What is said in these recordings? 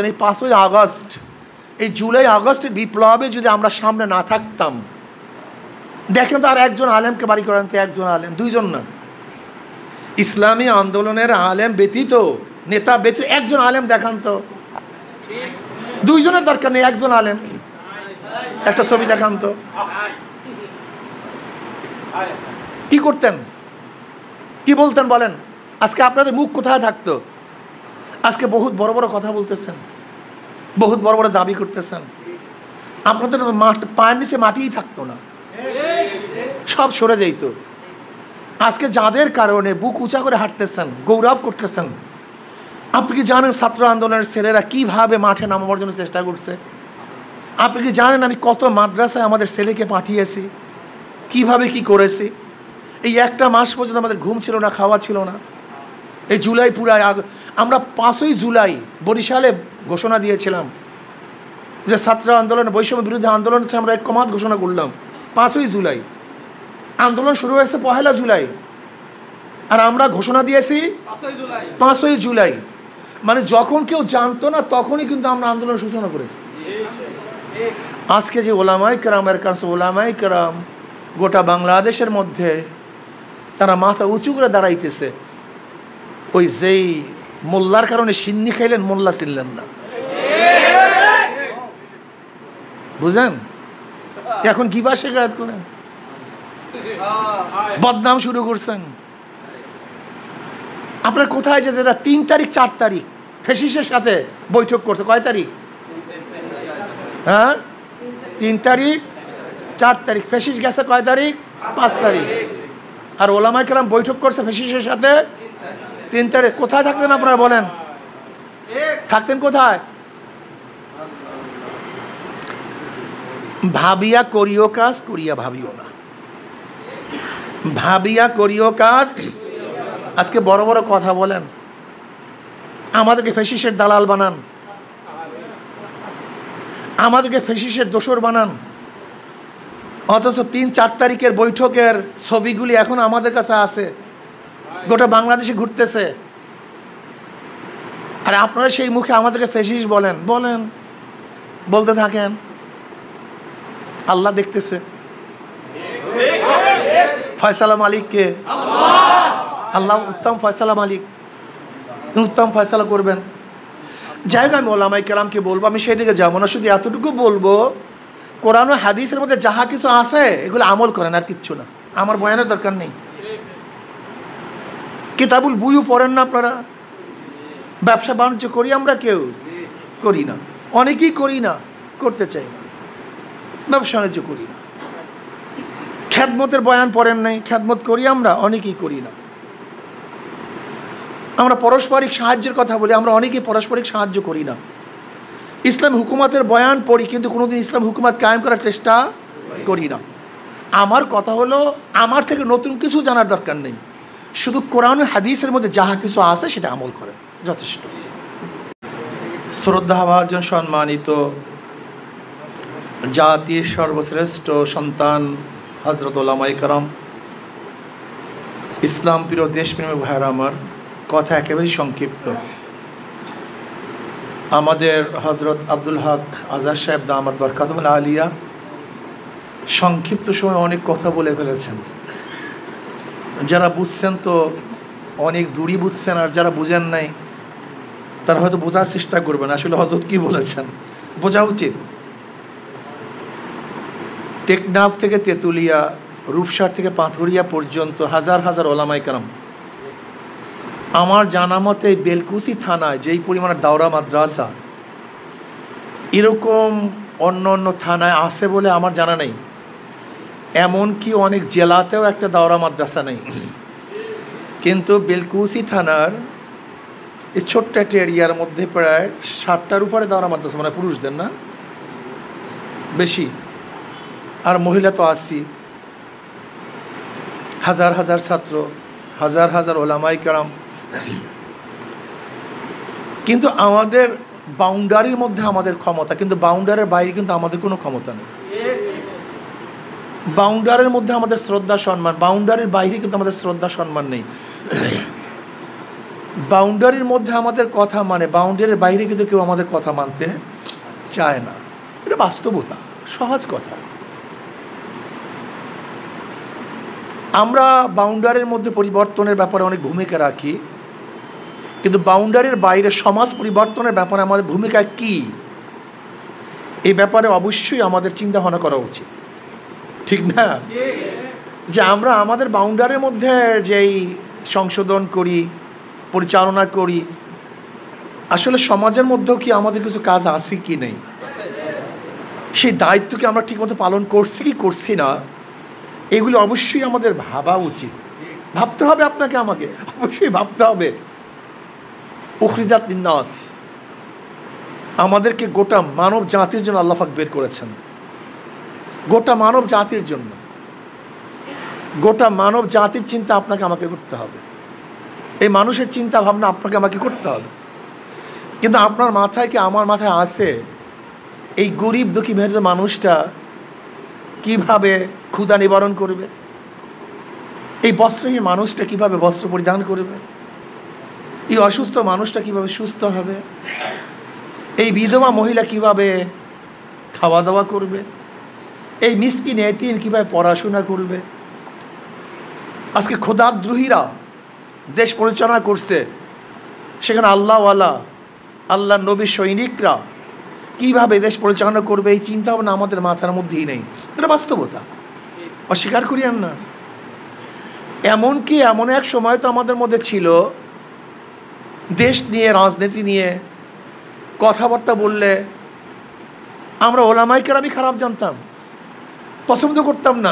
এই 5ই আগস্ট, এই জুলাই আগস্টের বিপ্লবে যদি আমরা সামনে না থাকতাম, দেখেন তো আর একজন আলেমকে বাড়ি করেন তো, একজন আলেম, দুইজন না, ইসলামী আন্দোলনের আলেম ব্যতীত, নেতা ব্যতীত একজন আলেম দেখান তো, দুইজনের দরকার নেই, একজন আলেম, একটা ছবি দেখান তো। কি করতেন, কি বলতেন বলেন? আজকে আপনাদের মুখ কোথায় থাকতো? আজকে বহুত বড় বড় কথা বলতেছেন, বহুত বড় বড় দাবি করতেছেন, আপনাদের পায়ের নিচে মাটিই থাকতো না, সব সরে যাইত। আজকে যাদের কারণে বুক উঁচা করে হাঁটতেছেন, গৌরব করতেছেন, আপনি কি জানেন ছাত্র আন্দোলনের ছেলেরা কিভাবে মাঠে নামাবার জন্য চেষ্টা করছে? আপনি কি জানেন আমি কত মাদ্রাসায় আমাদের ছেলেকে পাঠিয়েছি, কিভাবে কি করেছি? এই একটা মাস পর্যন্ত আমাদের ঘুম ছিল না, খাওয়া ছিল না। এই জুলাই পুরায় আমরা 5ই জুলাই বরিশালে ঘোষণা দিয়েছিলাম যে ছাত্র আন্দোলন, বৈষম্য বিরুদ্ধে আন্দোলন হচ্ছে, আমরা ঐক্যমত ঘোষণা করলাম 5ই জুলাই। আন্দোলন শুরু হয়েছে 1 জুলাই, আর আমরা ঘোষণা দিয়েছি 5ই জুলাই। মানে যখন কেউ জানতো না তখনই কিন্তু আমরা আন্দোলন সূচনা করেছি। আজকে যে ওলামায়ে কেরামের কাছে, ওলামায়ে কেরাম গোটা বাংলাদেশের মধ্যে তারা মাথা উঁচু করে দাঁড়াইতেছে, ওই যেই মোল্লার কারণে সিন্নি খাইলেন, মোল্লা চিনলেন না, বুঝেন? এখন কি বা শেখায়ত করেন, বদনাম শুরু করছেন। আপনার কোথায় যে যেটা 3 তারিখ 4 তারিখ ফেসিসের সাথে বৈঠক করছে, কয় তারিখ? হ্যাঁ, 3 তারিখ 4 তারিখ। ফেসিস গেছে কয় তারিখ? 5 তারিখ। আর ওলামায়ে কেরাম বৈঠক করছে ফেসিসের সাথে 3 তারিখ। কোথায় থাকতেন আপনারা বলেন? থাকতেন কোথায়? ভাবিয়া করিও কাজ, করিয়া ভাবিও না। ভাবিয়া করিও কাজ। আজকে বড় বড় কথা বলেন, আমাদেরকে ফেসিসের দালাল বানান, আমাদেরকে ফেসিসের দোসর বানান, অথচ 3-4 তারিখের বৈঠকের ছবিগুলি এখন আমাদের কাছে আছে, গোটা বাংলাদেশে ঘুরতেছে। আর আপনারা সেই মুখে আমাদেরকে ফেসিস বলেন, বলেন, বলতে থাকেন, আল্লাহ দেখতেছে। ফয়সালা মালিককে, আল্লাহ উত্তম ফয়সালা মালিক, উত্তম ফয়সালা করবেন। যাই হোক, আমি ওলামায়ে কেরামকে বলবো, আমি সেই দিকে যাবো না, শুধু এতটুকু বলবো, কোরআন ও হাদিসের মধ্যে যাহা কিছু আছে এগুলো আমল করেন, আর কিচ্ছু না। আমার বয়ানের দরকার নেই। কিতাবুল বুইও পড়েন না আপনারা? ব্যবসা বাণিজ্য করি আমরা? কেউ করি না, অনেকেই করি না, করতে চাই না, ব্যবসা বাণিজ্য করি না। খ্যাদমতের বয়ান পড়েন নাই? খ্যাদমত করি আমরা? অনেকেই করি না। আমরা পারস্পরিক সাহায্যের কথা বলি, আমরা অনেকেই পারস্পরিক সাহায্য করি না। ইসলাম হুকুমাতের বয়ান পড়ি, কিন্তু কোনোদিন ইসলাম হুকুমাত কায়েম করার চেষ্টা করি না। আমার কথা হলো, আমার থেকে নতুন কিছু জানার দরকার নেই, শুধু কোরআন ও হাদিসের মধ্যে যাহা কিছু আছে সেটা আমল করেন, যথেষ্ট। শ্রদ্ধাভাজন সম্মানিত জাতির সর্বশ্রেষ্ঠ সন্তান হযরত ওলামায়ে কেরাম, ইসলাম প্রিয় দেশপ্রেমী ভাইয়েরা, আমার কথা একেবারেই সংক্ষিপ্ত। আমাদের হজরত আব্দুল হক আজাদ সাহেব দামাত বরকাতুল আলিয়া সংক্ষিপ্ত সময় অনেক কথা বলে ফেলেছেন। যারা বুঝছেন তো অনেক দূরই বুঝছেন, আর যারা বুঝেন নাই তারা হয়তো বোঝার চেষ্টা করবেন আসলে হজরত কি বলেছেন। বোঝা উচিত। টেকনাফ থেকে তেঁতুলিয়া, রূপসার থেকে পাথুরিয়া পর্যন্ত হাজার হাজার ওলামায়ে কেরাম, আমার জানা মতে বেলকুচি থানায় যেই পরিমাণের দাওরা মাদ্রাসা, এরকম অন্য অন্য থানায় আছে বলে আমার জানা নেই। এমনকি অনেক জেলাতেও একটা দাওরা মাদ্রাসা নেই। কিন্তু বেলকুচি থানার এই ছোট্ট একটা এরিয়ার মধ্যে প্রায় 60টার উপরে দাওরা মাদ্রাসা, মানে পুরুষদের না, বেশি, আর মহিলা তো আছি। হাজার হাজার ছাত্র, হাজার হাজার ওলামায়ে কেরাম। কিন্তু আমাদের বাউন্ডারির মধ্যে আমাদের ক্ষমতা, কিন্তু বাউন্ডারির বাইরে কিন্তু আমাদের কোনো ক্ষমতা নেই। বাউন্ডারির মধ্যে আমাদের শ্রদ্ধা সম্মান, বাউন্ডারির বাইরে কিন্তু আমাদের শ্রদ্ধা সম্মান নেই। বাউন্ডারির মধ্যে আমাদের কথা মানে, বাউন্ডারির বাইরে কিন্তু কেউ আমাদের কথা মানতে চায় না। এটা বাস্তবতা, সহজ কথা। আমরা বাউন্ডারির মধ্যে পরিবর্তনের ব্যাপারে অনেক ভূমিকা রাখি, কিন্তু বাউন্ডারির বাইরে সমাজ পরিবর্তনের ব্যাপারে আমাদের ভূমিকা কি, এই ব্যাপারে অবশ্যই আমাদের চিন্তা ভাবনা করা উচিত, ঠিক না? যে আমরা আমাদের বাউন্ডারির মধ্যে যেই সংশোধন করি, পরিচালনা করি, আসলে সমাজের মধ্যেও কি আমাদের কিছু কাজ আছে কি নেই, সেই দায়িত্বকে আমরা ঠিকমতো পালন করছি কি করছি না, এগুলি অবশ্যই আমাদের ভাবা উচিত। ভাবতে হবে আপনাকে আমাকে, অবশ্যই ভাবতে হবে। উখরিজাত লিন্নাস, আমাদেরকে গোটা মানব জাতির জন্য আল্লাহ পাক বের করেছেন, গোটা মানব জাতির জন্য। গোটা মানব জাতির চিন্তা আপনাকে আমাকে করতে হবে, এই মানুষের চিন্তা ভাবনা আপনাকে আমাকে করতে হবে। কিন্তু আপনার মাথায় কি আমার মাথায় আছে এই গরিব দুঃখী মেহনত মানুষটা কিভাবে ক্ষুধা নিবারণ করবে, এই বস্ত্রহীন মানুষটা কিভাবে বস্ত্র পরিধান করবে, এই অসুস্থ মানুষটা কিভাবে সুস্থ হবে, এই বিধবা মহিলা কিভাবে খাওয়া দাওয়া করবে, এই মিসকিন এতিম কিভাবে পড়াশোনা করবে। আজকে খোদাদ্রোহীরা দেশ পরিচালনা করছে, সেখানে আল্লাহওয়ালা, আল্লাহ নবীর সৈনিকরা কীভাবে দেশ পরিচালনা করবে এই চিন্তা ভাবনা আমাদের মাথার মধ্যেই নেই। এটা বাস্তবতা, অস্বীকার করিয়েন না। এমনকি এমন এক সময় তো আমাদের মধ্যে ছিল, দেশ নিয়ে রাজনীতি নিয়ে কথাবার্তা বললে আমরা ওলামায়ে কেরামই খারাপ জানতাম, পছন্দ করতাম না,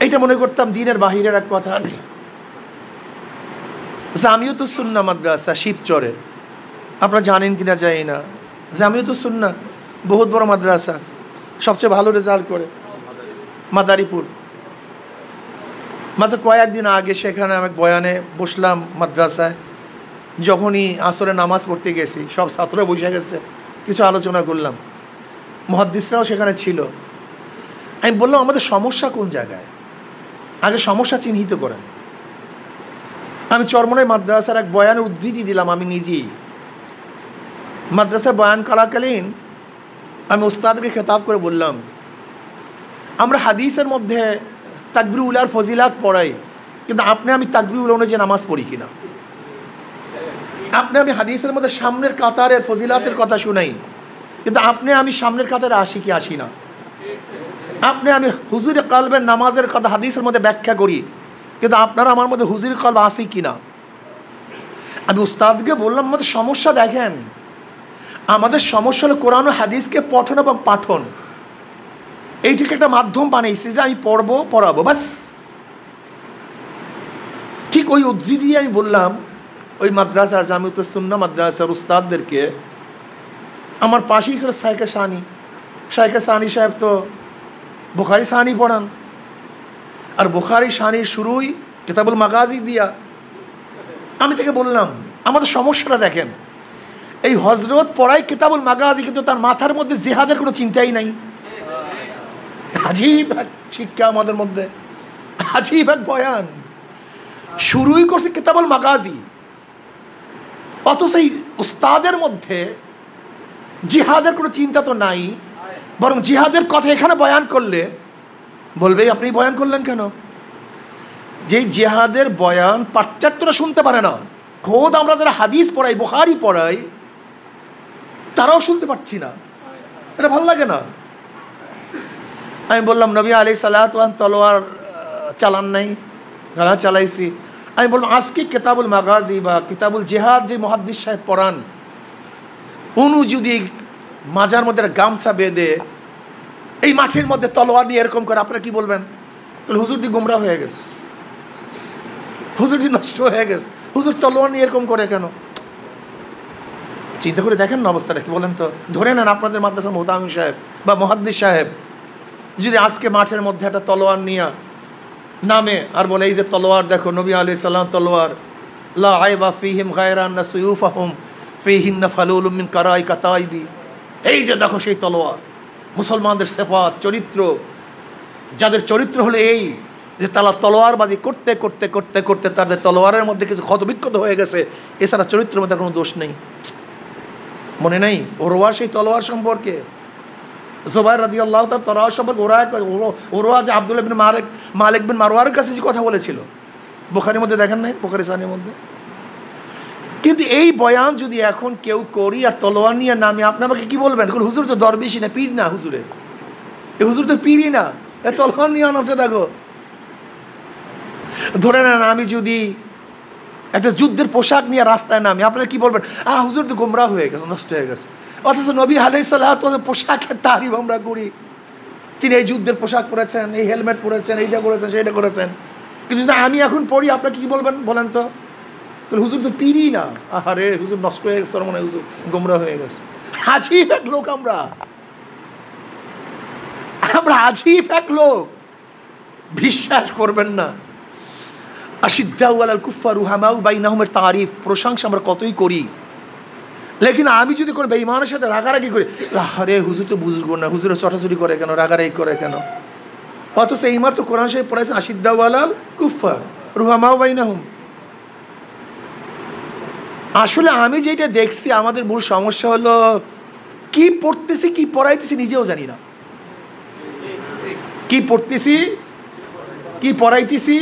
এইটা মনে করতাম দিনের বাহিরের এক কথা। জামিয়াতুস সুন্নাহ মাদ্রাসা শিবচরে, আপনারা জানেন কিনা জানি না, জামিয়াতুস সুন্নাহ বহুত বড় মাদ্রাসা, সবচেয়ে ভালো রেজাল্ট করে মাদারীপুর। মাত্র কয়েকদিন আগে সেখানে আমি বয়ানে বসলাম মাদ্রাসায়, যখনই আসরে নামাজ পড়তে গেছি সব ছাত্ররা বসে গেছে, কিছু আলোচনা করলাম, মুহাদ্দিসরাও সেখানে ছিল। আমি বললাম আমাদের সমস্যা কোন জায়গায়, আগে সমস্যা চিহ্নিত করেন। আমি চরমনাই মাদ্রাসার এক বয়ানের উদ্ধৃতি দিলাম, আমি নিজেই মাদ্রাসায় বয়ান করাকালীন আমি উস্তাদকে খেতাব করে বললাম, আমরা হাদিসের মধ্যে তাকবীরুল উলার ফজিলাত পড়াই, কিন্তু আপনি আমি তাকবীরুল অনুযায়ী নামাজ পড়ি কিনা, আপনি আমি হাদিসের মধ্যে সামনের কাতারের ফজিলাতের কথা শুনাই, কিন্তু আপনি আমি সামনের কাতারে আসি কি আসি না, আপনি আমি হুজুরে কলবের নামাজের কথা হাদিসের মধ্যে ব্যাখ্যা করি, কিন্তু আপনারা আমার মধ্যে হুজুরে কলব আসি কিনা। আমি উস্তাদকে বললাম আমাদের সমস্যা দেখেন, আমাদের সমস্যা হলো কোরআন ও হাদিসকে পঠন এবং পাঠন, এইটিকে একটা মাধ্যম বানাইছি যে আমি পড়বো পড়াবো বাস। ঠিক ওই উদ্ধৃতি আমি বললাম ওই মাদ্রাসার জামিয়াতুস সুন্নাহ মাদ্রাসার উস্তাদদেরকে। আমার পাশেই ছিল শাইখে সানি, শাইখে সানি সাহেব তো বুখারী সানি পড়ান, আর বুখারী সানির শুরুই কিতাবুল মাগাজি দিয়া। আমি তাকে বললাম আমাদের সমস্যাটা দেখেন, এই হজরত পড়াই কিতাবুল মাগাজি, কিন্তু তার মাথার মধ্যে জিহাদের কোনো চিন্তাই নাই। আজীব এক শিক্ষা আমাদের মধ্যে, আজীব এক বয়ান, শুরুই করছে কিতাবুল মাগাজি, অথচ এই উস্তাদের মধ্যে জিহাদের কোনো চিন্তা তো নাই, বরং জিহাদের কথা এখানে বয়ান করলে বলবে আপনি বয়ান করলেন কেন। যেই জিহাদের বয়ান পাশ্চাত্যরা শুনতে পারে না, খোদ আমরা যারা হাদিস পড়াই বুখারী পড়াই তারাও শুনতে পাচ্ছি না, এটা ভালো লাগে না। আমি বললাম নবী আলাইহিস সালাতু ওয়াস তলোয়ার চালান নাই, গালা চালাইছি। আমি বললাম আজকে কিতাবুল মাগাজি বা কিতাবুল জিহাদ যে মুহাদ্দিস সাহেব পড়ান, উনি যদি মাজার মধ্যে গামছা বেঁধে এই মাঠের মধ্যে তলোয়ার নিয়ে এরকম করে, আপনারা কি বলবেন? তাহলে হুজুরটি গুমরা হয়ে গেছে, হুজুরটি নষ্ট হয়ে গেছে, হুজুর তলোয়ার নিয়ে এরকম করে কেন? চিন্তা করে দেখেন না অবস্থাটা কি, বলেন তো। ধরে নেন আপনাদের মাদ্রাসার মুহতামিম সাহেব বা মুহাদ্দিস সাহেব যদি আজকে মাঠের মধ্যে একটা তলোয়ার নিয়ে নামে আর বলে এই যে তলোয়ার দেখো, নবী আলাইহিস সালাম তলোয়ার, লা আইবা ফীহিম গায়রা আন্না সুয়ুফাহুম ফীহিন্না ফালুলুম মিন কারাই কাতাইবি, এই যে দেখো সেই তলোয়ার, মুসলমানদের সিফাত চরিত্র, যাদের চরিত্র হলো এই, যে তারা তলোয়ারবাজি করতে করতে করতে করতে তাদের তলোয়ারের মধ্যে কিছু ক্ষতবিক্ষত হয়ে গেছে, এছাড়া চরিত্রের মধ্যে কোনো দোষ নেই। মনে নেই ওরওয়া সেই তলোয়ার সম্পর্কে, জুবাইর রাদিয়াল্লাহু তাআলা তলোয়ার সম্পর্কে ওরওয়া যে আব্দুল্লাহ বিন মালিক বিন মারওয়ারের কাছে যে কথা বলেছিল, বুখারীর মধ্যে দেখেন নাই, বুখারী সাহিহের মধ্যে। কিন্তু এই বয়ান যদি এখন কেউ করি আর তলোয়ার নিয়ে নামি, আপনি আমাকে কি বলবেন? হুজুর তো দরবেশি না, পীর না, হুজুরে এ হুজুর তো পীরই না, এ তলোয়ার নিয়ে আনছে দেখো। ধরে নেন আমি যদি একটা যুদ্ধের পোশাক নিয়ে রাস্তায় নামি, আপনারা কি বলবেন? হুজুর তো গোমরাহ হয়ে গেছে, নষ্ট হয়ে গেছে। অথচ নবী আলাইহিস সালাতু ওয়াস সালাম পোশাকের তারিফ আমরা করি, তিনি এই যুদ্ধের পোশাক পরেছেন, এই হেলমেট পরেছেন, এইটা করেছেন, সেইটা করেছেন। কিন্তু যদি আমি এখন পড়ি, আপনারা কি বলবেন বলেন তো? হুজুর তো পীরই না, আরে হুজুর নষ্ট হয়ে গেছে, মনে হয় হুজুর গোমরাহ হয়ে গেছে। আজীব এক লোক আমরা আজীব এক লোক, বিশ্বাস করবেন না। আশিদ্দাউ আলাল কুফফার রুহামাউ বাইনাহুমের তারিফ, প্রশংসা আমরা কতই করি, লেকিন আমি যদি করে বেঈমানের সাথে রাগারাগি করি, আরে হুজুর তো বুঝবো না, হুজুর চটাচুরি করে কেন, রাগারাগি করে কেন? অথচ এইমাত্র কোরআন শরীফ পড়াইছেন আশিদ্দাউ আলাল কুফফার রুহামাউ বাইনাহুম। আসলে আমি যেটা দেখছি, আমাদের মূল সমস্যা হলো কি পড়তেছি কি পড়াইতেছি নিজেও জানি না। কি পড়তেছি কি পড়াইতেছি,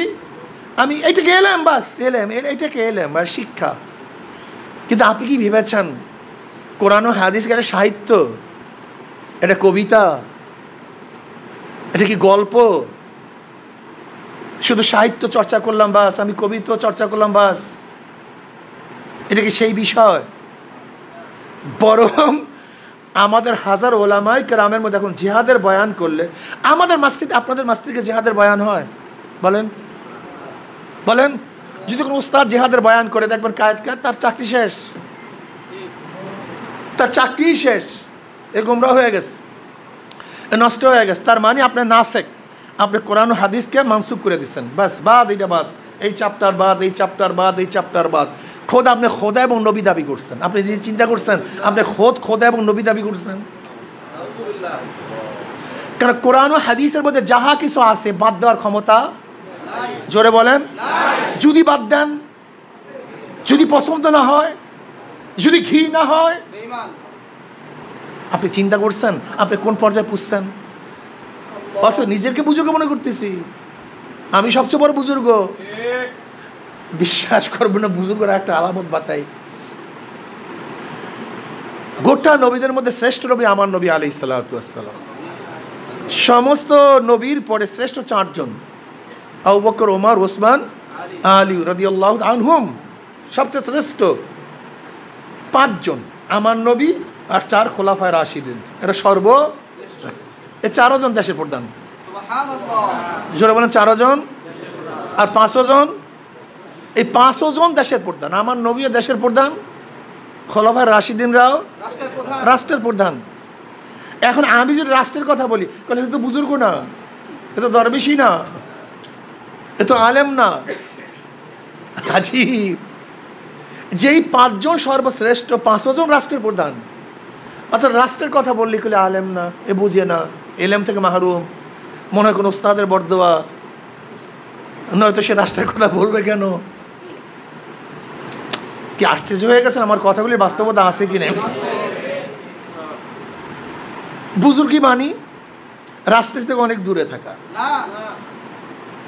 আমি এইটাকে এলাম, বাস এলাম, এইটাকে এলাম বা শিক্ষা। কিন্তু আপনি কি ভেবেছেন কোরআন ও হাদিস একটা সাহিত্য, এটা কবিতা, এটা কি গল্প? শুধু সাহিত্য চর্চা করলাম বাস, আমি কবিতা চর্চা করলাম বাস, এটা কি সেই বিষয়? বরং আমাদের হাজার ওলামায়ে কেরামের মধ্যে এখন জিহাদের বয়ান করলে, আমাদের মসজিদে আপনাদের মসজিদে জিহাদের বয়ান হয়? বলেন বলেন। যদি কোনো উস্তাদ জিহাদের বয়ান করে, দেখবেন কায়েত তার চাকরি শেষ, তার চাকরি শেষ, এ গোমরাহ হয়ে গেছে, এ নষ্ট হয়ে গেছে। তার মানে আপনি নাসেক, আপনি কোরআন ও হাদিসকে মানসুব করে দিচ্ছেন, বাস বাদ, এইটা বাদ, এই চ্যাপ্টার বাদ, এই চ্যাপ্টার বাদ, এই চ্যাপ্টার বাদ। খোদ আপনি খোদা এবং নবী দাবি করছেন। আপনি যদি চিন্তা করছেন, আপনি খোদা এবং নবী দাবি করছেন। কারণ কোরআন ও হাদিসের মধ্যে যাহা কিছু আছে বাদ দেওয়ার ক্ষমতা, জোরে বলেন, যদি বাদ দেন, যদি পছন্দ না হয়, যদি ঘি না হয়, আপনি চিন্তা করছেন আপনি কোন পর্যায়ে পুষছেন? অথচ নিজেকে বুজুর্গ মনে করতেছি, আমি সবচেয়ে বড় বুজুর্গ। বিশ্বাস করবেন না, বুজুর্গরা একটা আলামত বাতাই। গোটা নবীদের মধ্যে শ্রেষ্ঠ নবী আমার নবী আলাইহিস সালাতু ওয়াস সালাম। সমস্ত নবীর পরে শ্রেষ্ঠ 4 জন, আবু বকর, ওমর, ওসমান, আলী রাদিয়াল্লাহু আনহুম। সবচেয়ে শ্রেষ্ঠ 5 জন আমার নবী আর 4 খোলাফায়ে রাশিদিন, এরা সর্বশ্রেষ্ঠ। এই 4 জন দেশের প্রধান, জোরে বলেন 4 জন। আর 5 জন, এই 5 জন দেশের প্রধান। আমার নবীও দেশের প্রধান, খোলাফায়ে রাশিদিনরাও রাষ্ট্রের প্রধান। এখন আমি যদি রাষ্ট্রের কথা বলি, তাহলে এ তো বুজুর্গ না, এ তো দরবেশি না, এ তো আলেম না। আজীব, যেই 5 জন সর্বশ্রেষ্ঠ, 5 জন রাষ্ট্রের প্রধান, অর্থাৎ রাষ্ট্রের কথা বললি কলে আলেম না, এ বুঝে না, এলেম থেকে মাহরুম, মনে হয় কোনো উস্তাদের বরদোয়া, নয়তো সে রাষ্ট্রের কথা বলবে কেন? কি আশ্চর্য হয়ে গেছেন আমার কথাগুলির বাস্তবতা আছে কি নেই? বুজুর্গি মানি রাষ্ট্রের থেকে অনেক দূরে থাকা।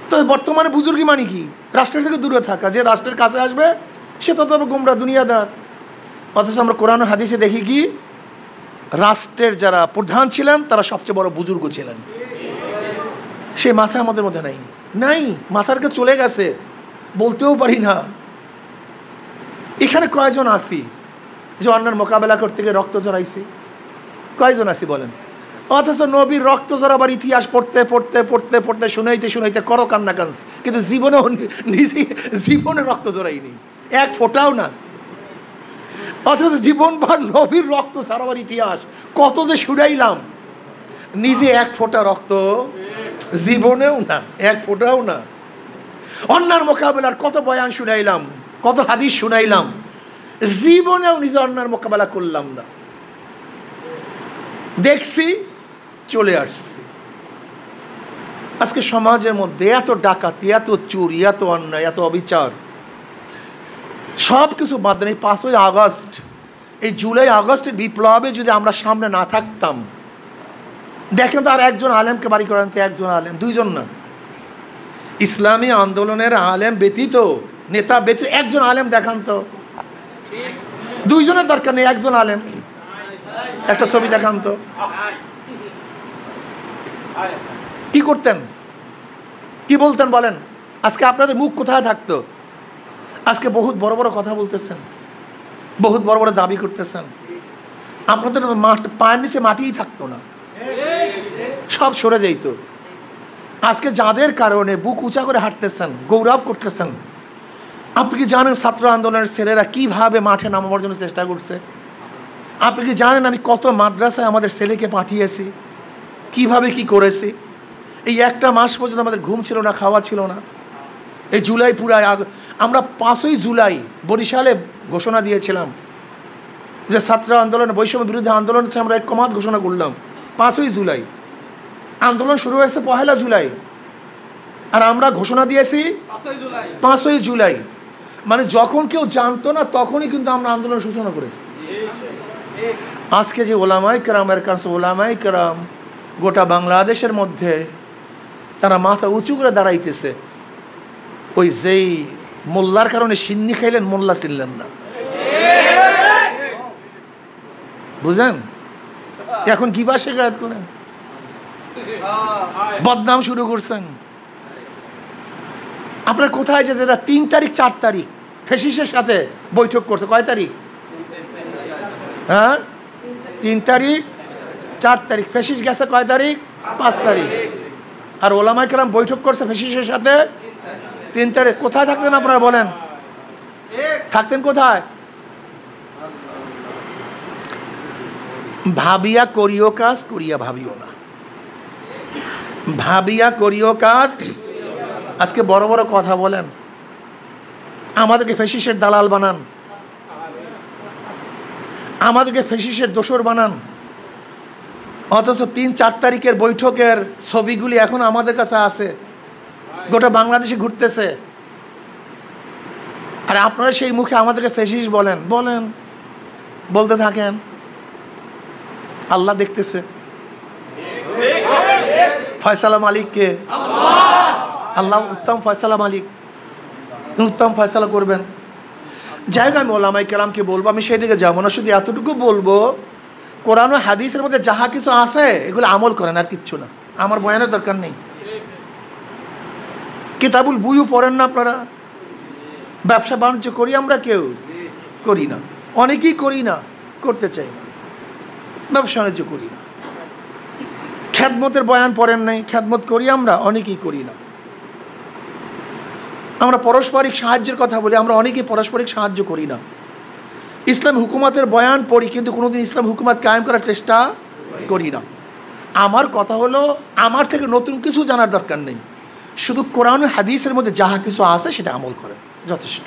তো বর্তমানে বুজুর্গি মানি কি? রাষ্ট্রের থেকে দূরে থাকা। যে রাষ্ট্রের কাছে আসবে সে তত গোমরা দুনিয়াদার। অথচ আমরা কোরআন হাদিসে দেখি কি, রাষ্ট্রের যারা প্রধান ছিলেন তারা সবচেয়ে বড় বুজুর্গ ছিলেন। সেই মাথা আমাদের মধ্যে নাই, নাই, মাথার কাছে চলে গেছে, বলতেও পারি না। এখানে কয়জন আসি যে অন্যের মোকাবেলা করতে গিয়ে রক্ত জড়াইছি? কয়জন আসি বলেন? অথচ নবীর রক্ত জড়াবার ইতিহাস পড়তে পড়তে পড়তে পড়তে শুনাইতে শুনাইতে করো কান্না কান্স, কিন্তু জীবনেও নিজে জীবনে রক্ত জড়াইনি, এক ফোঁটাও না। অথচ জীবনভর নবীর রক্ত ছাড়াবার ইতিহাস কত যে শুনাইলাম, নিজে এক ফোঁটা রক্ত জীবনেও না, এক ফোঁটাও না। অন্যার মোকাবেলার কত বয়ান শুনাইলাম, কত হাদিস শুনাইলাম, জীবনেও নিজে অন্যার মোকাবেলা করলাম না। দেখছি, চলে আসছি। আজকে সমাজের মধ্যে এত ডাকাতি, এত চুরি, এত অন্যায়, এত অবিচার, সব কিছু বাদ দেন। এই 5ই আগস্ট, এই জুলাই আগস্টের বিপ্লবে যদি আমরা সামনে না থাকতাম, দেখেন তো আর একজন আলেমকে বাড়ি করেন তো, একজন আলেম, দুইজন না, ইসলামী আন্দোলনের আলেম ব্যতীত, নেতা ব্যতীত একজন আলেম দেখান তো। দুইজনের দরকার নেই, একজন আলেম, একটা ছবি দেখান তো। কি করতেন, কি বলতেন বলেন? আজকে আপনাদের মুখ কোথায় থাকতো? আজকে বহুত বড় বড় কথা বলতেছেন, বহুত বড় বড় দাবি করতেছেন, আপনাদের পায়ের নিচে মাটিই থাকতো না, সব সরে যাইত। আজকে যাদের কারণে বুক উঁচা করে হাঁটতেছেন, গৌরব করতেছেন, আপনি কি জানেন ছাত্র আন্দোলনের ছেলেরা কিভাবে মাঠে নামাবার জন্য চেষ্টা করছে? আপনি কি জানেন আমি কত মাদ্রাসায় আমাদের ছেলেকে পাঠিয়েছি, কিভাবে কি করেছি? এই একটা মাস পর্যন্ত আমাদের ঘুম ছিল না, খাওয়া ছিল না। এই জুলাই পুরাই আমরা 5ই জুলাই বরিশালে ঘোষণা দিয়েছিলাম যে ছাত্র আন্দোলন, বৈষম্য বিরুদ্ধে আন্দোলন হচ্ছে, আমরা ঐক্যমত ঘোষণা করলাম 5ই জুলাই। আন্দোলন শুরু হয়েছে 1 জুলাই, আর আমরা ঘোষণা দিয়েছি 5ই জুলাই। মানে যখন কেউ জানতো না তখনই কিন্তু আমরা আন্দোলন সূচনা করেছি। আজকে যে ওলামায়ে কেরামের কাছে, ওলামায়ে কেরাম গোটা বাংলাদেশের মধ্যে তারা মাথা উঁচু করে দাঁড়াইতেছে, ওই যেই মোল্লার কারণে সিন্নি খাইলেন, মোল্লা ছিলেন না, বুঝেন? এখন কি বা শেখায়ত করেন, বদনাম শুরু করছেন। আপনার কোথায় যে যেটা 3 তারিখ 4 তারিখ ফেসিসের সাথে বৈঠক করছে, কয় তারিখ? হ্যাঁ, 3 তারিখ 4 তারিখ। ফেসিস গেছে কয় তারিখ? 5 তারিখ। আর ওলামায়ে কেরাম বৈঠক করছে ফেসিসের সাথে 3 তারিখ। কোথায় থাকতেন আপনারা বলেন? থাকতেন কোথায়? ভাবিয়া করিও কাজ, করিয়া ভাবিও না। ভাবিয়া করিও কাজ। আজকে বড় বড় কথা বলেন, আমাদেরকে ফেসিসের দালাল বানান, আমাদেরকে ফেসিসের দোসর বানান, অথচ 3-4 তারিখের বৈঠকের ছবিগুলি এখন আমাদের কাছে আছে, গোটা বাংলাদেশে ঘুরতেছে। আর আপনারা সেই মুখে আমাদেরকে ফেসিস বলেন, বলেন, বলতে থাকেন। আল্লাহ দেখতেছে। ফয়সালা মালিককে, আল্লাহ উত্তম ফয়সালা মালিক, উত্তম ফয়সালা করবেন। যাই হোক, আমি ওলামায়ে কেরামকে বলবো, আমি সেই দিকে যাবো না, শুধু এতটুকু বলবো, কোরআন ও হাদিসের মধ্যে যাহা কিছু আছে এগুলো আমল করেন, আর কিচ্ছু না। আমার বয়ানের দরকার নেই। কিতাবুল বুইও পড়েন না আপনারা? ব্যবসা বাণিজ্য করি আমরা? কেউ করি না, অনেকেই করি না, করতে চাই না, ব্যবসা বাণিজ্য করি না। খ্যাদমতের বয়ান পড়েন নাই? খ্যাদমত করি আমরা? অনেকেই করি না। আমরা পারস্পরিক সাহায্যের কথা বলি, আমরা অনেকেই পারস্পরিক সাহায্য করি না। ইসলাম হুকুমতের বয়ান পড়ি, কিন্তু কোনোদিন ইসলাম হুকুমত কায়েম করার চেষ্টা করি না। আমার কথা হলো, আমার থেকে নতুন কিছু জানার দরকার নেই, শুধু কোরআন ও হাদিসের মধ্যে যাহা কিছু আছে সেটা আমল করেন, যথেষ্ট।